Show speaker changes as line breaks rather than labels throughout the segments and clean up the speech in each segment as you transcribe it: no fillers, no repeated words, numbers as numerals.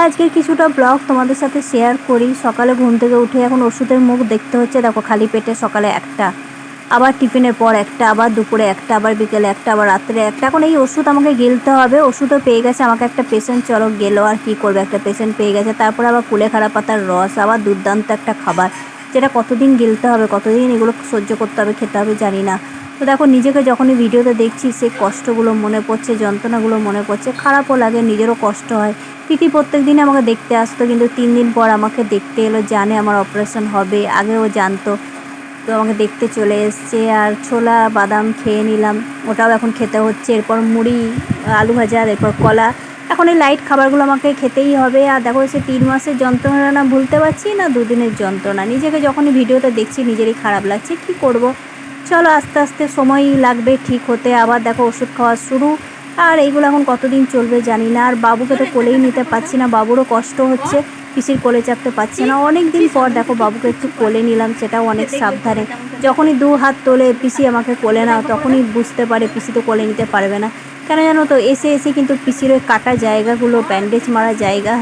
আজকের কিছুটা ব্লগ তোমাদের সাথে শেয়ার করি। সকালে ঘুম থেকে উঠে এখন ওষুধের মুখ দেখতে হচ্ছে। দেখো খালি পেটে সকালে একটা, আবার টিফিনের পর একটা, আবার দুপুরে একটা, আবার বিকেলে একটা, আবার রাত্রে একটা। এখন এই ওষুধ আমাকে গিলতে হবে। ওষুধও পেয়ে গেছে আমাকে একটা পেশেন্ট, চলো গেলো আর কি করবে, একটা পেশেন্ট পেয়ে গেছে। তারপরে আবার কুলেখাড়া পাতার রস, আবার দুর্দান্ত একটা খাবার, যেটা কতদিন গিলতে হবে, কতদিন এগুলো সহ্য করতে হবে, খেতে হবে জানি না। তো দেখো নিজেকে যখনই ভিডিওতে দেখছি সেই কষ্টগুলো মনে পড়ছে, যন্ত্রণাগুলো মনে পড়ছে, খারাপও লাগে, নিজেরও কষ্ট হয়। তিথি প্রত্যেক দিন আমাকে দেখতে আসতো, কিন্তু 3 দিন পর আমাকে দেখতে এলো, জানে আমার অপারেশন হবে, আগেও জানতো। তো আমাকে দেখতে চলে এসছে। আর ছোলা বাদাম খেয়ে নিলাম, ওটাও এখন খেতে হচ্ছে। এরপর মুড়ি, আলু ভাজা, এরপর কলা। এখন এই লাইট খাবারগুলো আমাকে খেতেই হবে। আর দেখো সে 3 মাসের যন্ত্রণা না ভুলতে পারছি, না 2 দিনের যন্ত্রণা। নিজেকে যখনই ভিডিওতে দেখছি নিজেরই খারাপ লাগছে, কি করব। চলো আস্তে আস্তে সময় লাগবে ঠিক হতে। আবার দেখো ওষুধ খাওয়া শুরু। আর এইগুলো এখন কতদিন চলবে জানি না। আর বাবুকে তো কোলেই নিতে পারছি না, বাবুরও কষ্ট হচ্ছে, পিসির কোলে চাপতে পারছে না। অনেক দিন পর দেখো বাবুকে একটু কোলে নিলাম, সেটাও অনেক সাবধানে। যখনই 2 হাত তোলে পিসি আমাকে কোলে নাও, তখনই বুঝতে পারে পিসি তো কোলে নিতে পারবে না। কেন জানো তো, এসে এসে কিন্তু পিসির ওই কাটা জায়গাগুলো, ব্যান্ডেজ মারা জায়গা,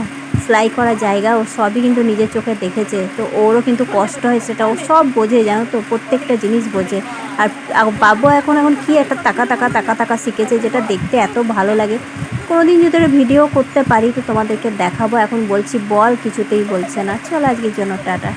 সেলাই করা জায়গা, ও সবই কিন্তু নিজের চোখে দেখেছে। তো ওরও কিন্তু কষ্ট হয়, সেটা ও সব বোঝে, জানো তো, প্রত্যেকটা জিনিস বোঝে। আর বাবু এখন কি একটা তাকা তাকা তাকা তাকা শিখেছে, যেটা দেখতে এত ভালো লাগে। কোনোদিন যদি ভিডিও করতে পারি তো তোমাদেরকে দেখাবো। এখন বলছি বল, কিছুতেই বলছে না। চলো আজকের জন্য টাটা।